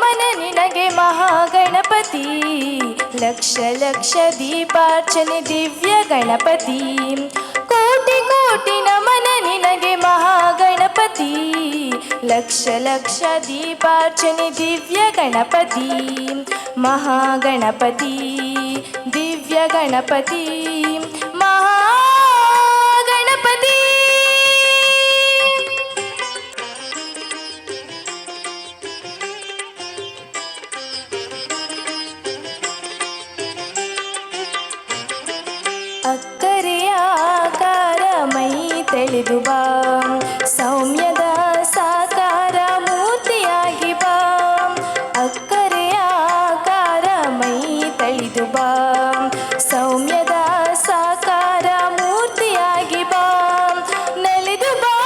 ನಮನ ನಿನಗೆ ಮಹಾಗಣಪತಿ. ಲಕ್ಷ ಲಕ್ಷ ದೀಪಾರ್ಚನೆ ದಿವ್ಯ ಗಣಪತಿ. ಕೋಟಿ ಕೋಟಿ ನಮನ ನಿನಗೆ ಮಹಾಗಣಪತಿ. ಲಕ್ಷ ಲಕ್ಷ ದೀಪಾರ್ಚನೆ ದಿವ್ಯ ಗಣಪತಿ. ಮಹಾಗಣಪತಿ ದಿವ್ಯ ಗಣಪತಿ ಮಹಾಗಣಪತಿ. ಅಕ್ಕರೆಯ ಆಕಾರ ಮೈ ತೆಳೆದು ಬಾ, ಸೌಮ್ಯದ ಸಾಕಾರ ಮೂರ್ತಿಯಾಗಿ ಬಾ. ಅಕ್ಕರೆಯ ಆಕಾರ ಮೈ ತಳೆದು ಬಾ, ಸೌಮ್ಯದ ಸಾಕಾರ ಮೂರ್ತಿಯಾಗಿ ಬಾ. ನಲಿದು ಬಾ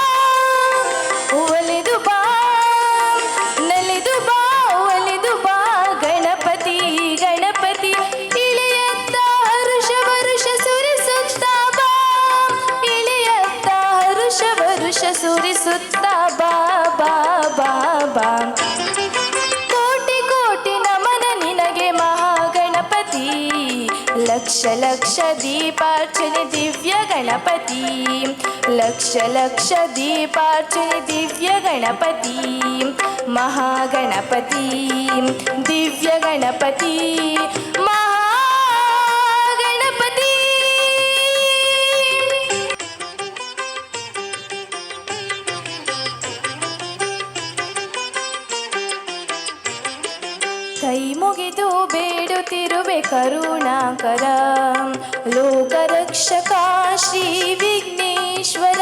ಒಲಿದು ಬಾ, ನಲಿದು ಬಾ ಒಲಿದು ಬಾ ಗಣಪತಿ ಗಣಪತಿ. ಇಳಿಯತ್ತ ಹರುಷ ವರುಷ ಸುರಿಸುತ್ತ ಬಾ, ಇಳಿಯತ್ತ ಹರುಷ ವರುಷ ಸುರಿಸುತ್ತ ಬಾ ಬಾ ಬಾ ಬಾ. ಕೋಟಿ ಕೋಟಿ ನಮನ ನಿನಗೆ ಮಹಾಗಣಪತಿ. ಲಕ್ಷ ಲಕ್ಷ ದೀಪಾರ್ಚನೆ ದಿವ್ಯ ಗಣಪತಿ. ಲಕ್ಷ ಲಕ್ಷ ದೀಪಾರ್ಚನೆ ದಿವ್ಯ ಗಣಪತಿ. ಮಹಾಗಣಪತಿ ದಿವ್ಯ ಗಣಪತಿ ಮಹಾಗಣಪತಿ. ಕೈ ಮುಗಿದು ಬೇಡುತ್ತಿರುವೆ ಕರುಣಾಕರ, ಲೋಕರಕ್ಷಕ ಶ್ರೀ ವಿಘ್ನೇಶ್ವರ.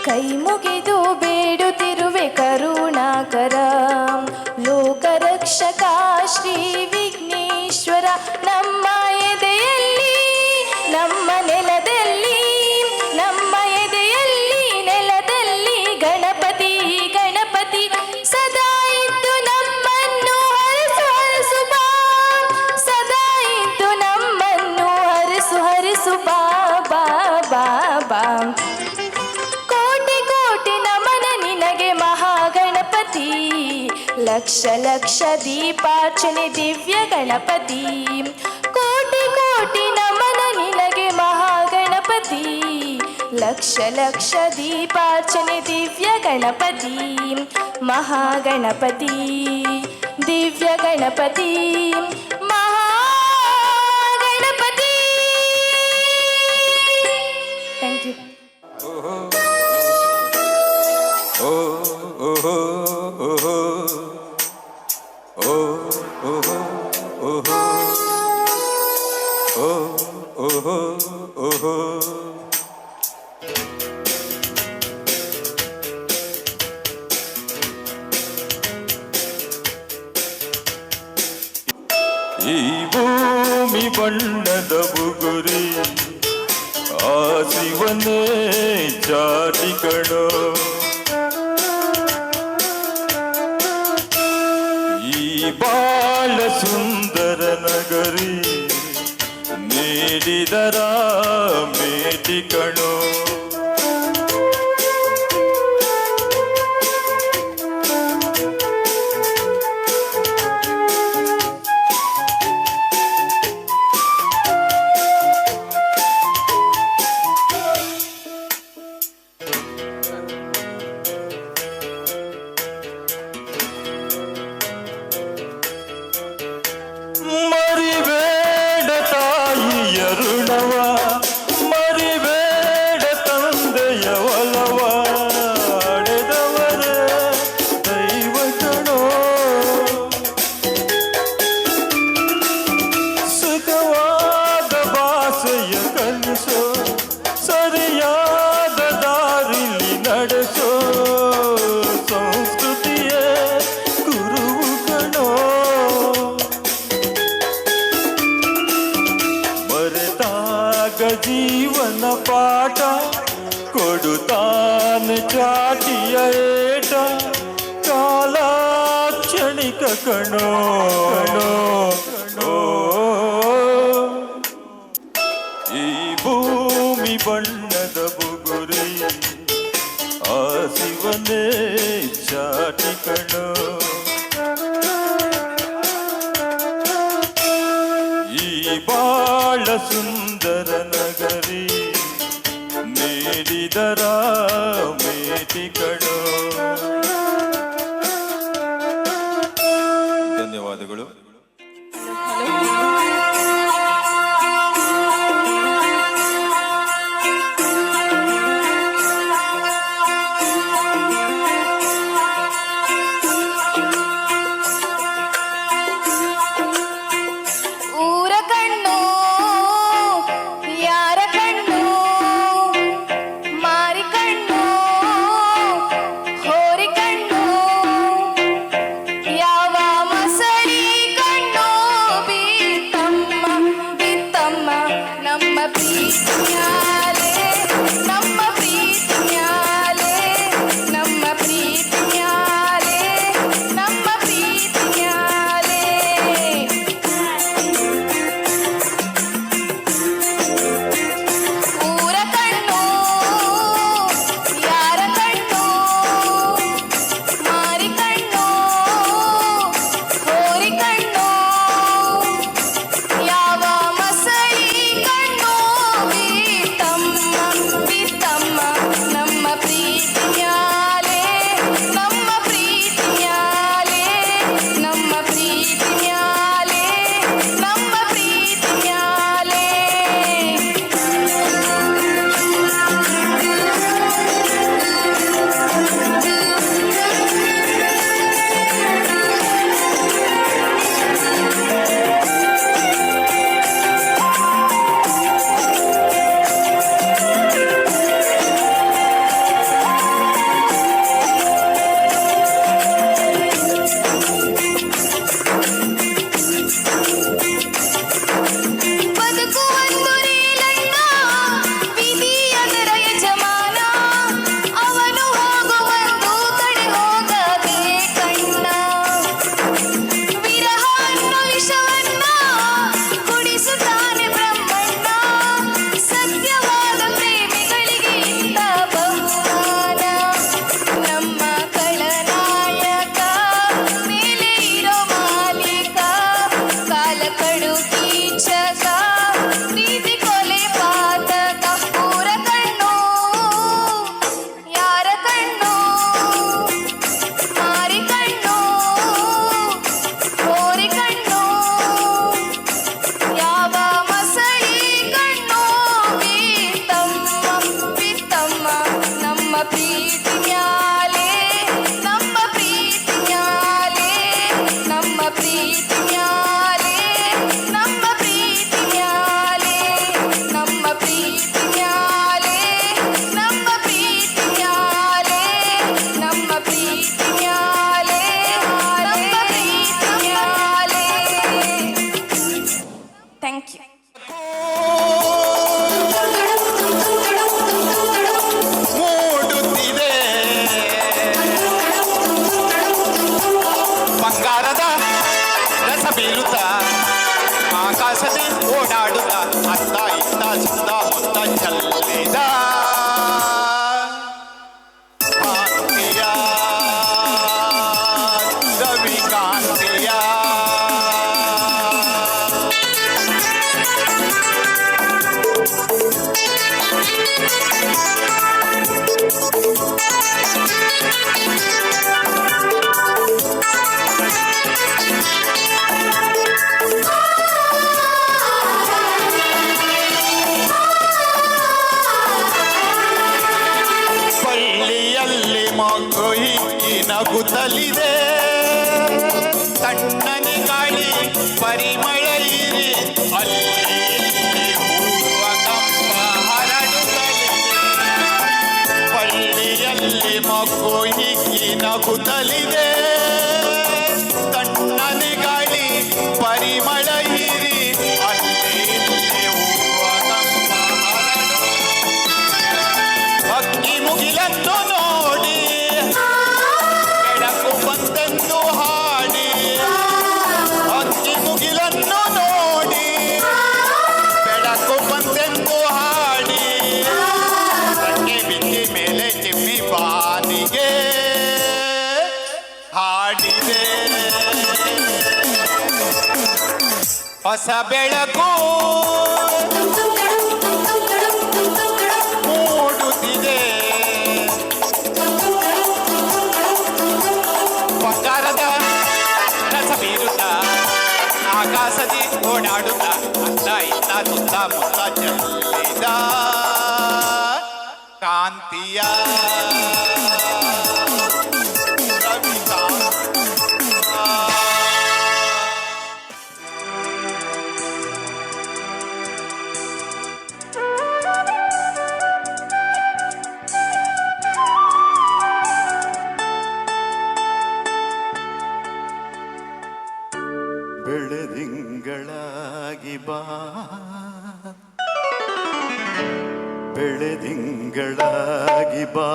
ಕೈ ಮುಗಿದು ಬೇಡುತ್ತಿರುವೆ ಕರುಣಾಕರ, ಲೋಕರಕ್ಷಕ ಶ್ರೀ ವಿಘ್ನೇಶ್ವರ. ನಮ್ಮ ಎದೆಯಲ್ಲಿ ನಮ್ಮ ನೆಲದಲ್ಲಿ, ನಮ್ಮ ಎದೆಯಲ್ಲಿ ನೆಲದಲ್ಲಿ ಗಣಪತಿ ಗಣಪತಿ ಸದಾ ಇದ್ದು ನಮ್ಮನ್ನು ಹರಸು ಹರಸು ಬಾ. ಸದಾ ಇದ್ದು ನಮ್ಮನ್ನು ಹರಸು ಹರಸು ಬಾ ಬಾ ಬಾ ಬಾ. ಕೋಟಿ ಕೋಟಿ ನಮನ ನಿನಗೆ ಮಹಾಗಣಪತಿ. ಲಕ್ಷ ಲಕ್ಷ ದೀಪಾರ್ಚನೆ ದಿವ್ಯ ಗಣಪತಿ. ಕೋಟಿ ಕೋಟಿ ನಮನ ನಿನಗೆ ಮಹಾಗಣಪತಿ. ಲಕ್ಷ ಲಕ್ಷ ದೀಪಾರ್ಚನೆ ದಿವ್ಯ ಗಣಪತಿ. ಮಹಾಗಣಪತಿ ದಿವ್ಯ ಗಣಪತಿ ಮಹಾಗಣಪತಿ. Thank you. ಈ ಭೂಮಿ ಬಣ್ಣದ ಬುಗುರಿ ಆ ಶಿವನೇ ಚಾಟಿ ಕಣೋ. ಈ ಬಾಳ ಸುಂದರ ನಗರಿ ನೀಡಿದರ ಮೇಟಿ ಕಣೋ. ಜೀವನ ಪಾಠ ಕೊಡುತ್ತಾನೆ ಚಾಟಿಯ ಏಟ. ಕಾಲಾಕ್ಷಣಿಕ ಕಣೋ ಕಣೋ. ಈ ಭೂಮಿ ಬಣ್ಣದ ಬುಗುರಿ ಆ ಕಣೋ ಈ ಬಾಳ ಸುಂದರ ನಗರಿ ನೀಡಿದರ ಮೇಟಿ ಕಣೋ. ಧನ್ಯವಾದಗಳು. ಊರ ಕಣ್ಣು ಯಾರ ಕಣ್ಣು ಮಾರಿ ಕಣ್ಣು ಹೋರಿ ಕಣ್ಣು ಯಾವ ಮಸಳಿ ಕಣ್ಣು ಬಿತ್ತಮ್ಮ ಬಿತ್ತಮ್ಮ ನಮ್ಮ ಪ್ರೀತಿಯಾಲೆ ನಮ್ಮ ಪ್ರೀತಿಯಾಲೆ ನಮ್ಮ ಪ್ರೀತಿಯಾಲೆ ನಮ್ಮ ಪ್ರೀತಿಯಾಲೆ ಊರ ಕಣ್ಣು ಯಾರ ಕಣ್ಣು ಮಾರಿ ಕಣ್ಣು ಹೋರಿ ಕಣ್ಣು ಯಾವ ಮಸಳಿ ಕಣ್ಣು ಬಿತ್ತಮ್ಮ ಬಿತ್ತಮ್ಮ ನಮ್ಮ ಪ್ರೀತಿಯಾಲೆ ನಮ್ಮ ಪ್ರೀತಿಯಾಲೆ ನಮ್ಮ ಪ್ರೀತಿಯಾಲೆ ನಮ್ಮ ಪ್ರೀತಿಯಾಲೆ ಬದುಕುವಂದು ರೀಲಣ್ಣ ವಿಧಿ ಅದರ ಯಜಮಾನ ಅವನು ಹೋಗುವಂದು ಕಡೆ ಹೋಗಬೇಕಣ್ಣ ವಿರಹ ಅನ್ನೋ ವಿಷವನ್ನ ಕುಡಿಸುತ್ತಾನೆ ಬ್ರಹ್ಮಣ್ಣ ಸತ್ಯವಾದ ಪ್ರೇಮಿಗಳಿಗೆ ಇಂಥ ಬಹುಮಾನ ನಮ್ಮ ಖಳನಾಯಕ ಮೇಲೆ ಇರೋ ಮಾಲೀಕ ಕಾಲ ಕಡು ಕೀಚಕ ಪ್ರೀತಿ ಕೊಲೆ ಪಾತಕ ಊರ ಕಣ್ಣು ಯಾರ ಕಣ್ಣು ಮಾರಿ ಕಣ್ಣು ಹೋರಿ ಕಣ್ಣು ಯಾವ ಮಸಳಿ ಕಣ್ಣು ಬಿತ್ತಮ್ಮ ಬಿತ್ತಮ್ಮ ನಮ್ಮ ಪ್ರೀತಿ ಮ್ಯಾಲೆ ನಮ್ಮ ಪ್ರೀತಿ ಮ್ಯಾಲೆ ನಮ್ಮ ಪ್ರೀತಿ ಮ್ಯಾಲೆ ನಮ್ಮ ಪ್ರೀತಿ ಮ್ಯಾಲೆ ನಮ್ಮ ಪ್ರೀತಿ ಮ್ಯಾಲೆ ನಮ್ಮ ಪ್ರೀತಿ ಮ್ಯಾಲೆ ನಮ್ಮ ಪ್ರೀತಿ ಮ್ಯಾಲೆ ನಮ್ಮ ಪ್ರೀತಿ ಮ್ಯಾಲೆ ಥ್ಯಾಂಕ್ ಯು. ಮೂಡುತ್ತಿದೆ ಬಂಗಾರದ ರಸ ಬೀರುತ್ತ ಆಕಾಶದಿ ಓಡಾಡುತ್ತ ಅತ್ತ ಇತ್ತ ಸುತ್ತ ಮುತ್ತ ಚೆಲ್ಲಿದ ಕಾಂತಿಯ ರವಿಕಾಂತಿಯ ಬಳ್ಳಿಯಲ್ಲಿ ಮೊಗ್ಗು ಹಿಕ್ಕಿ ನಗುತ್ತಲಿದೆ ತಣ್ಣನೆ ಗಾಳಿ ಪರಿಮಳ ಇರಿ ಅಲ್ಲಿ ಇಲ್ಲಿ ಹೂವ ಕಂಪ ಹರಡುತ್ತಲಿದೆ ಬಳ್ಳಿಯಲ್ಲಿ ಮೊಗ್ಗು ಹಿಕ್ಕಿ ನಗುತ್ತಲಿದೆ ತಣ್ಣನೆ ಗಾಳಿ ಪರಿಮಳ ಇರಿ ಅಲ್ಲಿ ಇಲ್ಲಿ ಹೂವ ಕಂಪ ಹರಡು ಅಕ್ಕಿ ಮುಗಿಲನ್ನು ನೋಡಿ ಬೆಳಕು ಬಂತೆಂದು ಹಾಡಿ ಅಕ್ಕಿ ಮುಗಿಲನ್ನು ನೋಡಿ ಬೆಳಕು ಬಂತೆಂದು ಹಾಡಿ ಸಂಗೆ ಬಿಕ್ಕಿ ಮೇಲೆ ಚಿಮ್ಮಿ ಬಾನಿಗೆ ಹೊಸ ಬೆಳಕು ಮೂಡುತ್ತಿದೆ. ಬಂಗಾರದ ರಸ ಬೀರುತ್ತ ಆಕಾಶದಿ ಓಡಾಡುತ್ತ ಅತ್ತ ಇತ್ತ ಸುತ್ತ ಮುತ್ತ ಚೆಲ್ಲಿದ ಕಾಂತಿಯ ಕವಿತಾ. ಬೆಳೆದಿಂಗಳಾಗಿ ಬಾ, ಬೆಳೆದಿಂಗಳಾಗಿ ಬಾ,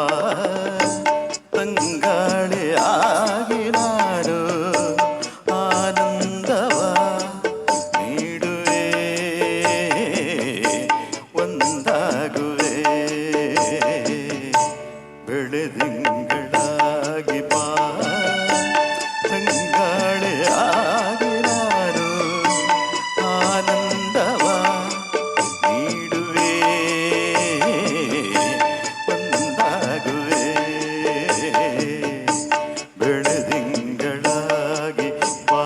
ತಂಗಾಳಿ ಆಗಿ ನಾನು ಆನಂದವ ನೀಡುವೆ, ಒಂದಾಗುವೆ. ಬೆಳೆದಿಂಗಳಾಗಿ ಬಾ, ತಂಗಾಳಿ ಆಗಿ ನಾನು ಆನಂದವ ನೀಡುವೆ, ಒಂದಾಗುವೆ. ಬೆಳೆದಿಂಗಳಾಗಿ ಬಾ.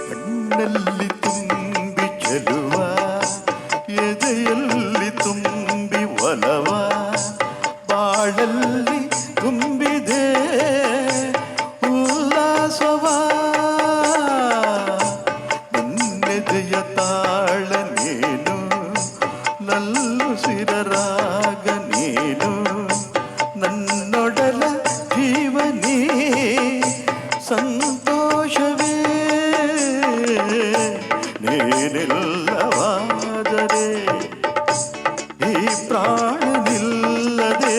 ಕಣ್ಣಲ್ಲಿ ತುಂಬಿ ಚೆಲುವ, ಎದೆಯಲ್ಲಿ ತುಂಬಿ ಒಲವ, ಬಾಳಲ್ಲಿ ತುಂಬಿದೆ ಉಲ್ಲಾಸವ. ನನ್ನೆದೆಯ ತಾಳ ನೀನು, ನಲ್ಲು ಸಿರರಾಗ ನೀನು, ನನ್ನೊಡಲ ಜೀವನೇ ಸಂತೋಷವೇ. ನೀನಿಲ್ಲವಾದರೆ ಈ ಪ್ರಾಣ ನಿಲ್ಲದೆ,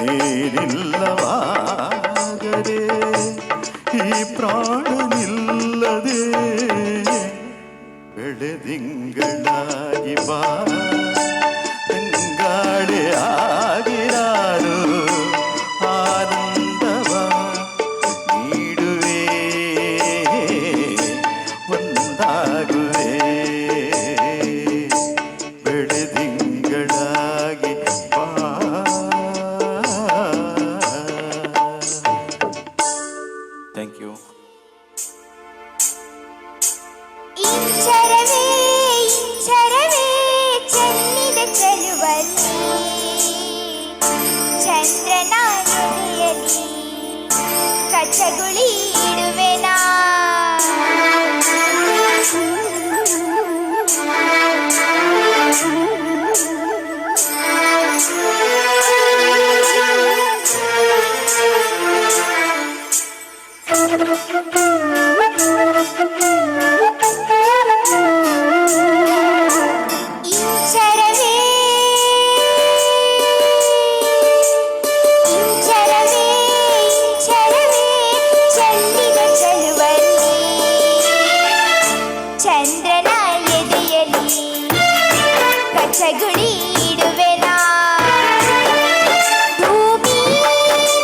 ನೀನಿಲ್ಲವಾದರೆ ಈ ಪ್ರಾಣ ನಿಲ್ಲದೆ. ಬೆಳೆದಿಂಗಳಾಗಿ ಬಾ, ತಂಗಾಳಿ ಆಗಿ ನಾನು ಆನಂದವ ನೀಡುವೆ, ಒಂದಾಗುವೆ. ಬೆಳೆದಿಂಗಳಾಗಿ ಬಾ. Thank you. ಇಂಚರವೇ ಇಂಚರವೇ ಚೆಲ್ಲಿದ ಚೆಲುವಲ್ಲಿ, ಚಂದ್ರನ ನುಡಿಯಲಿ ಕಚ್ಚಗುಳಿ ಇಡುವೆನಾ. ಇಂಚರವೇ ಇಂಚರವೇ ಇಂಚರವೇ ಚೆಲ್ಲಿದ ಚೆಲುವಲ್ಲಿ, ಚಂದ್ರನ ಎದೆಯಲಿ ಕಚ್ಚಗುಳಿ ಇಡುವೆನಾ. ಭೂಮಿ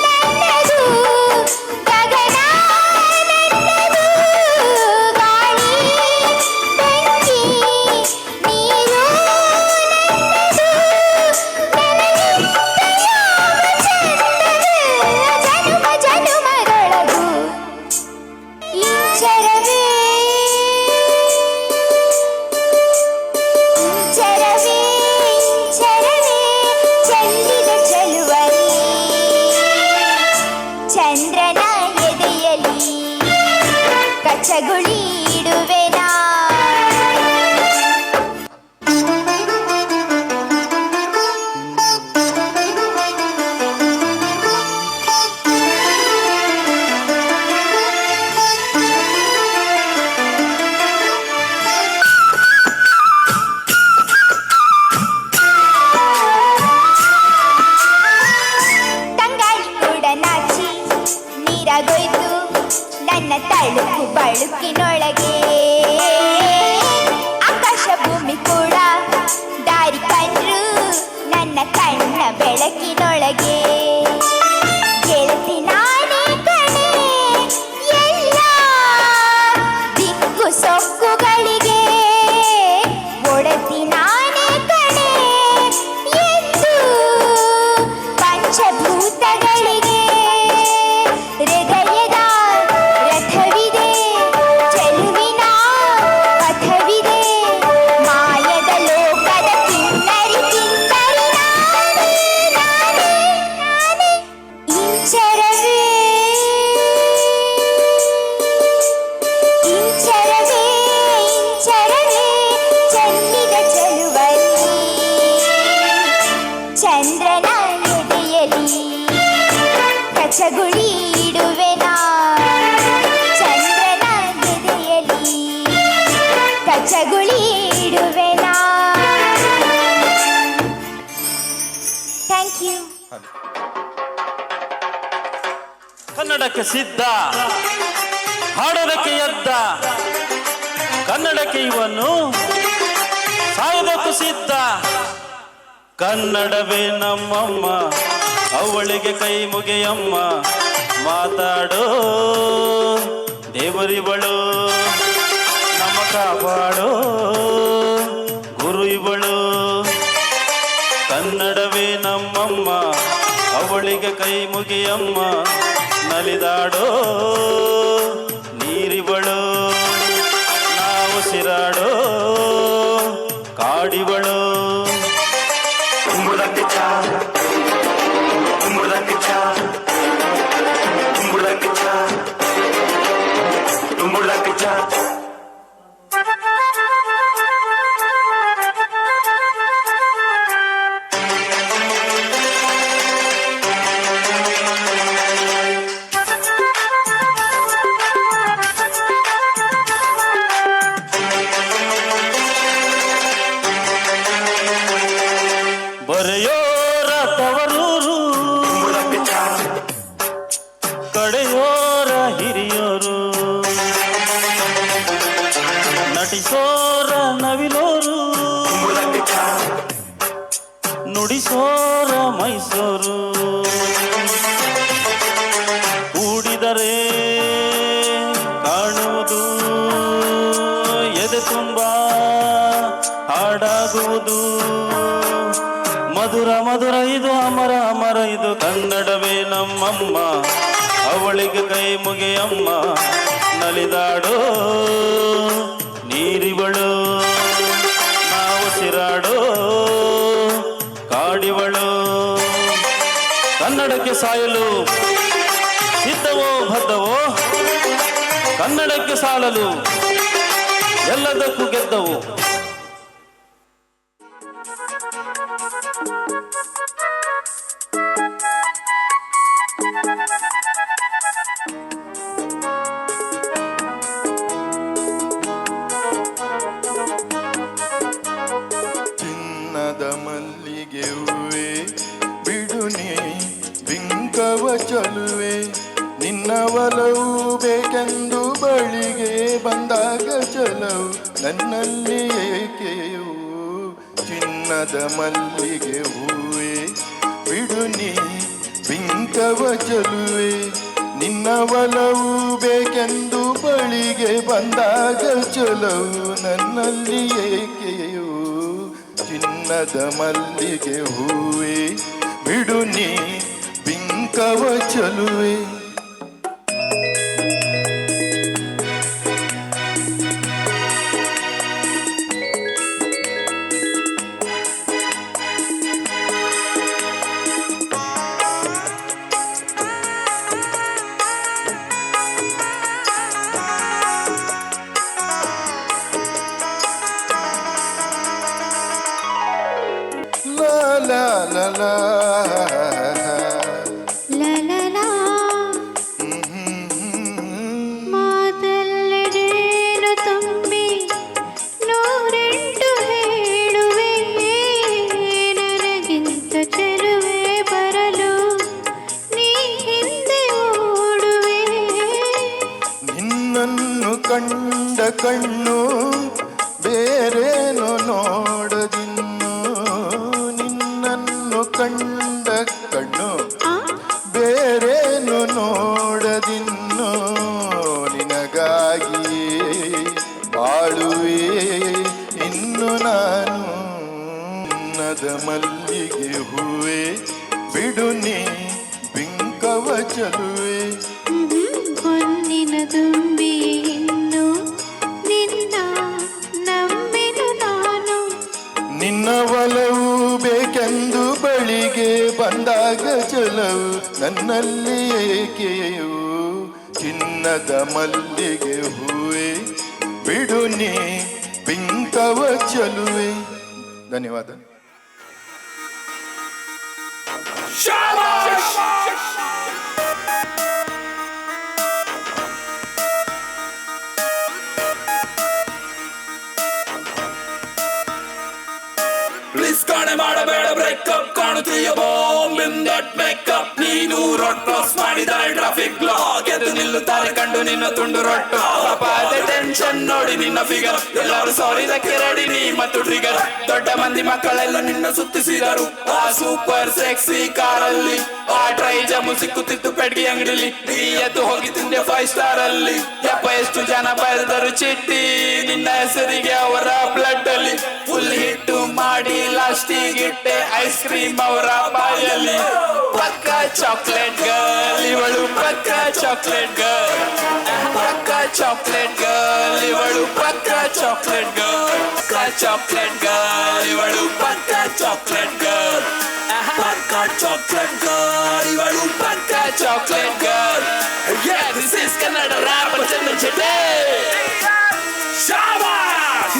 ನನ್ನದು, ಗಗನ ನನ್ನದು, ಗಾಳಿ ಬೆಂಕಿ ನೀರು ನನ್ನದು, ನನಗಿಂತ ಯಾವ ಚಂದದು ಜನುಮ ಜನುಮಗಳದು. ಇಂಚರವೇ ಇಂಚರವೇ ಇಂಚರವೇ ಚೆಲ್ಲಿದ ಚೆಲುವಲ್ಲಿ, ಚಂದ್ರನ ಎದೆಯಲಿ ಕಚ್ಚಗುಳಿ ಇಡುವೆನಾ. ಕನ್ನಡಕ್ಕೆ ಸಿದ್ಧ, ಹಾಡೋದಕ್ಕೆ ಎದ್ದ, ಕನ್ನಡಕ್ಕೆ ಇವನು ಸಾಯೋದಕ್ಕೂ ಸಿದ್ಧ. ಕನ್ನಡವೇ ನಮ್ಮಮ್ಮ, ಅವಳಿಗೆ ಕೈ ಮುಗಿಯಮ್ಮ, ಮಾತಾಡೋ ದೇವರಿವಳು, ನಮ್ಮ ಕಾಪಾಡೋ ಗುರು ಇವಳು. ಕನ್ನಡವೇ ನಮ್ಮಮ್ಮ, ಅವಳಿಗೆ ಕೈ ಮುಗಿಯಮ್ಮ, ನಲಿದಾಡೋ ನೀರಿವಳು, ನಾವು ಸಿರಾಡೋ ಕಾಡಿವಳು. ಬರೆಯೋರ ತವರೂರು, ಕಡೆಯೋರ ಹಿರಿಯೋರು, ನಟಿಸೋರ ನವಿಲೋರು, ನುಡಿಸೋರ ಮೈಸೂರು. ಕೂಡಿದರೆ ಕಾಣುವುದು, ಎದೆ ತುಂಬ ಹಾಡಾಗುವುದು. ಮಧುರ ಮಧುರ ಇದು, ಅಮರ ಅಮರ ಇದು. ಕನ್ನಡವೇ ನಮ್ಮಮ್ಮ, ಅವಳಿಗೆ ಕೈ ಮುಗಿಯಮ್ಮ, ನಲಿದಾಡೋ ನೀರಿವಳು, ನಾವು ಸಿರಾಡೋ ಕಾಡಿವಳು. ಕನ್ನಡಕ್ಕೆ ಸಾಯಲು ಸಿದ್ಧವೋ ಬದ್ಧವೋ, ಕನ್ನಡಕ್ಕೆ ಸಾಲಲು ಎಲ್ಲದಕ್ಕೂ ಗೆದ್ದವು. ಚಿನ್ನದ ಮಲ್ಲಿಗೆ ಹೂವೆ ಬಿಡುನಿ ಬಿಂಕವ ಚಲುವೆ, ನಿನ್ನ ಒಲವು ಬೇಕೆಂದು ಬಳಿಗೆ ಬಂದಾಗ ಚಲವು ನನ್ನಲ್ಲಿ ಏಕೆಯೋ. ಚಿನ್ನದ ಮಲ್ಲಿಗೆ ಹೂವೆ ಬಿಡುನಿ ಬಿಂಕವ ಚಲುವೆ, ನಿನ್ನ ಒಲವು ಬೇಕೆಂದು ಬಳಿಗೆ ಬಂದಾಗ ಚಲವು ನನ್ನಲ್ಲಿ ಏಕೆಯೋ. ಚಿನ್ನದ ಮಲ್ಲಿಗೆ ಹೂವೆ ಬಿಡುನಿ ಬಿಂಕವ ಚಲುವೆ. La la la ಲಲಲಾ ಮಾತಲ್ಲದೇನು ತುಂಬಿ ನೂರೆಂಟು ಹೇಳುವೆ, ನನಗಿಂತ ಚೆಲುವೆ ಬರಲು ನೀ ಹಿಂದೆ ಓಡುವೆ. ನಿನ್ನನ್ನು ಕಂಡ ಕಣ್ಣು ಬೇರೇನು ನೋಡದಿನ್ನು, ನಿನ್ನನ್ನು ಕಂಡ ಕಣ್ಣು ಬೇರೇನು ನೋಡದಿನ್ನು. ನಿನಗಾಗಿ ಬಾಳುವೆ ಇನ್ನು ನಾನು. ಚಿನ್ನದ ಮಲ್ಲಿಗೆ ಹೂವೆ ಬಿಡುನಿ ಬಿಂಕವ ಚಲುವೆ, ಹೊನ್ನಿನ ತುಂಬಿ ಇನ್ನು ನಿನ್ನ ನಂಬಿನು ನಾನು. ನಿನ್ನ ಒಲವು ಬೇಕೆಂದು ಬಳಿಗೆ ಬಂದಾಗ ಚಲವು ನನ್ನಲ್ಲಿ ಏಕೆಯೋ. ಚಿನ್ನದ ಮಲ್ಲಿಗೆ ಹೂವೆ ಬಿಡುನಿ ಬಿಂಕವ ಚಲುವೆ. ಧನ್ಯವಾದ. ಪ್ಲೀಸ್ ಕಾಣೆ ಮಾಡಬೇಡ ಬ್ರೇಕಪ್, ಕಾಣುತ್ತೀಯ ಬಾಂಬ್ ಇನ್ ದಟ್ ಮೇಕಪ್. ನೀ ರೋಡ್ ಕ್ರಾಸ್ ಮಾಡಿದರೆ ಟ್ರಾಫಿಕ್ ಬ್ಲಾಕ್ ಎದ್ದು ನಿಲ್ಲುತ್ತಾರೆ ಕಂಡು ನಿನ್ನ ತುಂಡು ರೊಟ್ಟು ಪಾಪ ಅದೇ ಟೆನ್ಷನ್ ನೋಡಿ ನಿನ್ನ ಫಿಗರ್ ಎಲ್ಲರೂ ಸಾರಿದಕ್ಕೆ ರೆಡಿ ನೀ ಮತ್ತು ಟ್ರಿಗರ್ ದೊಡ್ಡ ಮಂದಿ ಮಕ್ಕಳೆಲ್ಲ ನಿನ್ನ ಸುತ್ತಿಸಿದರು ಆ ಸೂಪರ್ ಸೆಕ್ಸಿ ಕಾರಲ್ಲಿ ಆ ಟ್ರೈ ಜಮು ಸಿಕ್ಕುತ್ತಿತ್ತು ಪೆಡ್ಗಿ ಅಂಗಡಿಲಿ ನೀ ಎದ್ದು ಹೋಗಿ ತಿಂದೆ 5 ಸ್ಟಾರ್ ಅಲ್ಲಿ ಯಪ್ಪ ಎಷ್ಟು ಜನ ಬರೆದರು ಚಿಟ್ಟಿ ನಿನ್ನ ಹೆಸರಿಗೆ ಅವರ ಬ್ಲಡ್ ಅಲ್ಲಿ ಫುಲ್ ಹಿಟ್ಟು ಮಾಡಿ ಲಾಸ್ಟಿಗೆ ಇಟ್ಟೆ ಐಸ್ ಕ್ರೀಮ್ ಅವರ ಬಾಯಲ್ಲಿ ಪಕ್ಕ ಚಾಕ್ಲೇಟ್ ಗರ್ಲ್ ಇವಳು ಪಕ್ಕ ಚಾಕ್ಲೇಟ್ ಗರ್ಲ್ ಪಕ್ಕ ಚಾಕ್ಲೇಟ್ ಗರ್ಲ್ ಇವಳು ಪಕ್ಕ ಚಾಕ್ಲೇಟ್ ಗರ್ಲ್ ಪಕ್ಕ ಚಾಕ್ಲೇಟ್ ಗರ್ಲ್ ಇವಳು ಪಕ್ಕ ಚಾಕ್ಲೇಟ್ ಗರ್ಲ್ ಪಕ್ಕ ಚಾಕ್ಲೇಟ್ ಗರ್ಲ್ ಇವಳು ಪಕ್ಕ chocolate girl Yeah, this is Kannada rap Chandan Shetty Shabash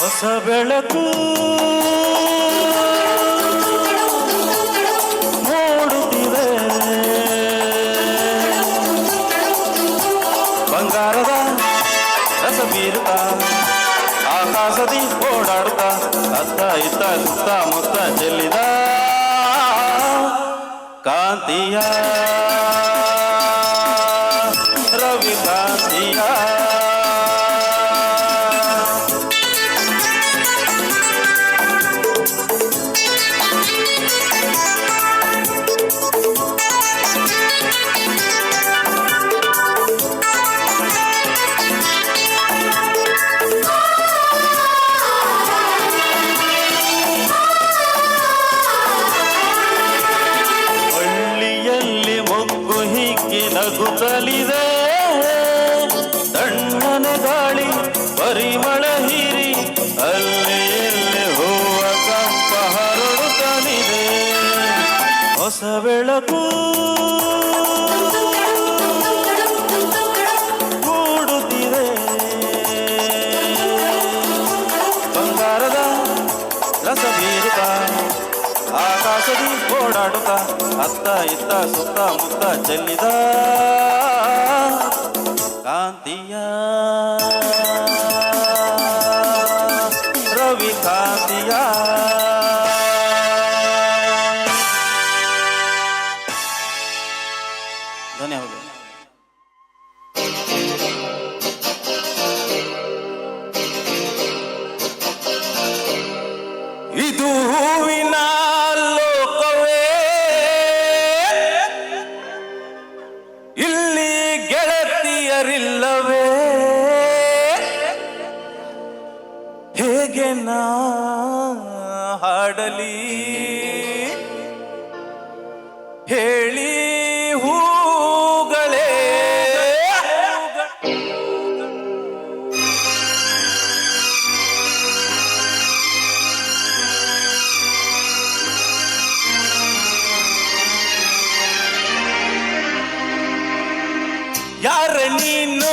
ಹೊಸ ಬೆಳಕು ಮೂಡುತ್ತಿದೆ ಬಂಗಾರದ ರಸ ಬೀರುತ್ತ ಆಕಾಶದಿ ಓಡಾಡುತ್ತ ಅತ್ತ ಇತ್ತ ಸುತ್ತ ಮುತ್ತ ಚೆಲ್ಲಿದ ಕಾಂತಿಯ ರವಿ ಕಾಂತಿಯ ನಗುತ್ತಲಿದೆ ತಣ್ಣನೆ ಗಾಳಿ ಪರಿಮಳ ಹೀರಿ ಅಲ್ಲಿ ಇಲ್ಲಿ ಹೂವ ಕಂಪ ಹರಡುತ್ತಲಿದೆ ಹೊಸ ಬೆಳಕು ಮೂಡುತ್ತಿದೆ ಬಂಗಾರದ ರಸ ಬೀರುತ್ತ ಆಕಾಶದಿ ಓಡಾಡುತ್ತ ಅತ್ತ ಇತ್ತ ಸುತ್ತ ಮುತ್ತ ಚೆಲ್ಲಿದ ಕಾಂತಿಯ ರವಿ ಕಾಂತಿಯ ಧನ್ಯವಾದ. ಇದು ಹೂವಿನ ಲೋಕವೇ ಇಲ್ಲಿ ಗೆಳತಿಯರಿಲ್ಲವೇ ಹೇಗೆ ನಾ ಹಾಡಲಿ ಹೇಳಿ ಹೂಗಳೇ ಯಾರ ನೀನು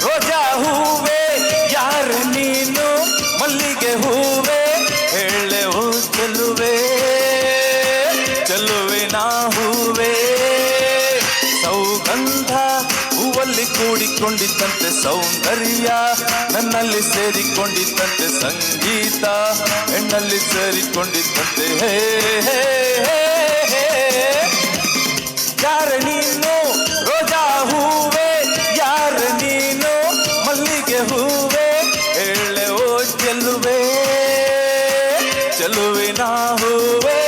ರೋಜಾ ಹೂವೆ ಯಾರ ನೀನು ಮಲ್ಲಿಗೆ ಹೂವೆ ಹೇಳೆವು ಚೆಲುವೆ ಚೆಲುವಿನ ಹೂವೆ ಸೌಗಂಧ ಹೂವಲ್ಲಿ ಕೂಡಿಕೊಂಡಿದ್ದಂತೆ ಸೌಂದರ್ಯ ನನ್ನಲ್ಲಿ ಸೇರಿಕೊಂಡಿದ್ದಂತೆ ಸಂಗೀತ ಹೆಣ್ಣಲ್ಲಿ ಸೇರಿಕೊಂಡಿದ್ದಂತೆ ಹೇ ಹೇ ಹೇ ಯಾರ ನೀನು ರೋಜಾ ಹೂವೆ ಯಾರ ನೀನು ಮಲ್ಲಿಗೆ ಹೂವೆ ಹೇಳೆ ಓ ಚೆಲುವೆ ಚೆಲುವಿನ ಹೂವೆ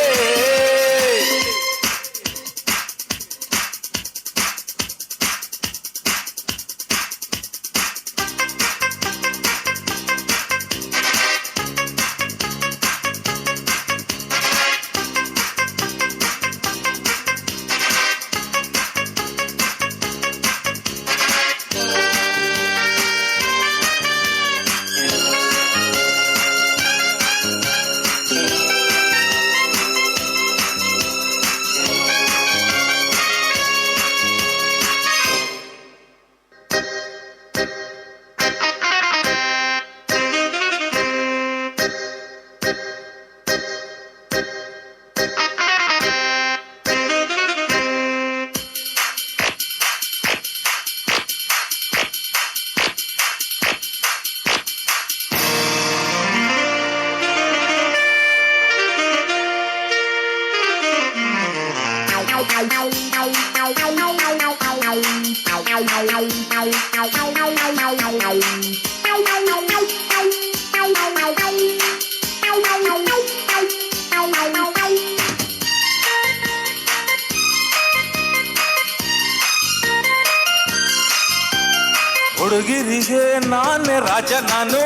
ಹುಡುಗಿರಿಗೆ ನಾನೇ ರಾಜ ನಾನು,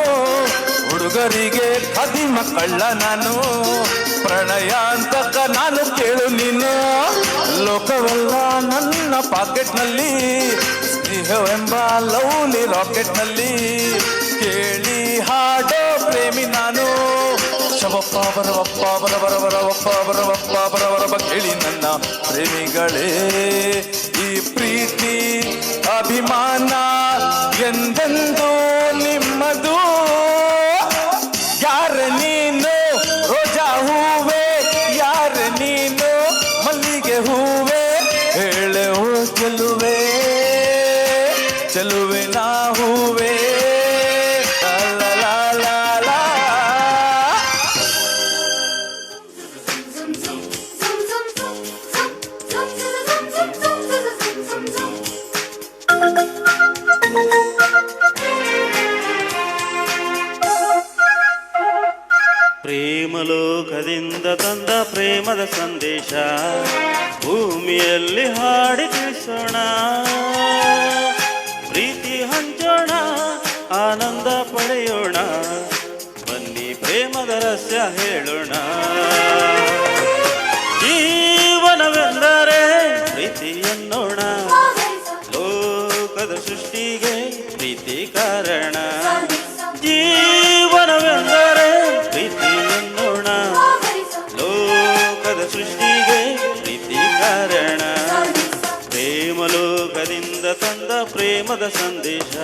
ಹುಡುಗರಿಗೆ ಖದೀಮ ಕಳ್ಳ ನಾನು, ಪ್ರಣಯ ಅಂತಕ ನಾನು ಕೇಳು ನೀನು, ಲೋಕವೆಲ್ಲ ನನ್ನ ಪಾಕೆಟ್ನಲ್ಲಿ, ಸ್ನೇಹವೆಂಬ ಲವ್ಲಿ ರಾಕೆಟ್ನಲ್ಲಿ, ಕೇಳಿ ಹಾಡೋ ಪ್ರೇಮಿ ನಾನು, ಶವಪ್ಪ ಬರವಪ್ಪ ಬರಬರವರವಪ್ಪ ಬರವಪ್ಪ ಬರವರವ ಕೇಳಿ ನನ್ನ ಪ್ರೇಮಿಗಳೇ, ಈ ಪ್ರೀತಿ ಅಭಿಮಾನ ಎಂದೆಂದು ನಿಮ್ಮದು. ಯಾರ ನೀನು ರೋಜಾ ಹೂವೆ, ಯಾರ ನೀನು ಮಲ್ಲಿಗೆ ಹೂವೆ, ಹೇಳೆ ಓ ಚೆಲುವೆ ಚೆಲುವೆ ನಾ ಹೂವೆ. ಲಾ ಲಾ ಲಾ ಲಾ. ಪ್ರೇಮಲೋಕದಿಂದ ತಂದ ಪ್ರೇಮದ ಸಂದೇಶ ಭೂಮಿಯಲ್ಲಿ ಹಾಡಿ ತಿಳಿಸೋಣ, ಪ್ರೀತಿ ಹಂಚೋಣ, ಆನಂದ ಪಡೆಯೋಣ, ಬನ್ನಿ ಪ್ರೇಮದ ರಹಸ್ಯ ಹೇಳೋಣ. ಜೀವನವೆಂದರೆ ಪ್ರೀತಿ ಎನ್ನೋಣ, ಲೋಕದ ಸೃಷ್ಟಿಗೆ ಪ್ರೀತಿ ಕಾರಣ. ಜೀವನವೆಂದರೆ ಪ್ರೀತಿ ಎನ್ನೋಣ, ಲೋಕದ ಸೃಷ್ಟಿಗೆ ಪ್ರೀತಿ ಕಾರಣ. ಪ್ರೇಮಲೋಕದಿಂದ ತಂದ ಪ್ರೇಮದ ಸಂದೇಶ.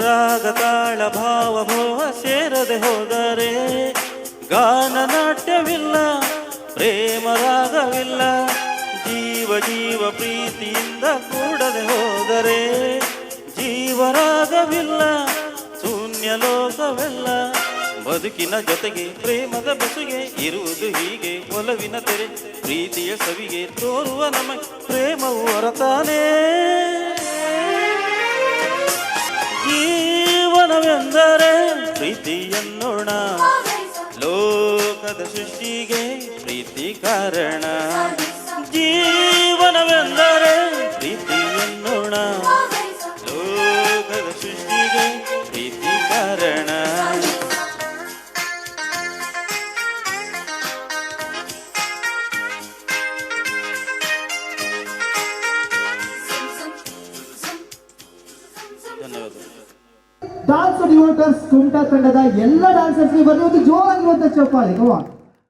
ರಾಗ ತಾಳ ಭಾವ ಭೋವ ಸೇರದೆ ಹೋದರೆ ಗಾನ ನಾಟ್ಯವಿಲ್ಲ, ಪ್ರೇಮ ರಾಗವಿಲ್ಲ. ಜೀವ ಜೀವ ಪ್ರೀತಿಯಿಂದ ಕೂಡದೆ ಹೋದರೆ ಜೀವರಾಗವಿಲ್ಲ, ಶೂನ್ಯ ಲೋಕವೆಲ್ಲ. ಬದುಕಿನ ಜೊತೆಗೆ ಪ್ರೇಮದ ಬೆಸುಗೆ ಇರುವುದು ಹೀಗೆ, ಒಲವಿನ ತೆರೆ ಪ್ರೀತಿಯ ಸವಿಗೆ ತೋರುವ ನಮಗೆ ಪ್ರೇಮವು ಹೊರತಾನೇ. ಜೀವನವೆಂದರೆ ಪ್ರೀತಿ ಎನ್ನೋಣ, ಲೋಕದ ಸೃಷ್ಟಿಗೆ ಪ್ರೀತಿ ಕಾರಣ. ಜೀವನವೆಂದರೆ ಪ್ರೀತಿ ಎನ್ನೋಣ, ಲೋಕದ ಸೃಷ್ಟಿಗೆ ಪ್ರೀತಿ ಕಾರಣ. ಡಾನ್ಸ್ ಡಿವೋಟರ್ಸ್ ಕುಮಟಾ ತಂಡದ ಎಲ್ಲ ಡಾನ್ಸರ್ಸ್ಗೆ ಬರೆಯುವುದು ಜೋರಾಗಿರುವಂತ ಚಪ್ಪಾಳೆ.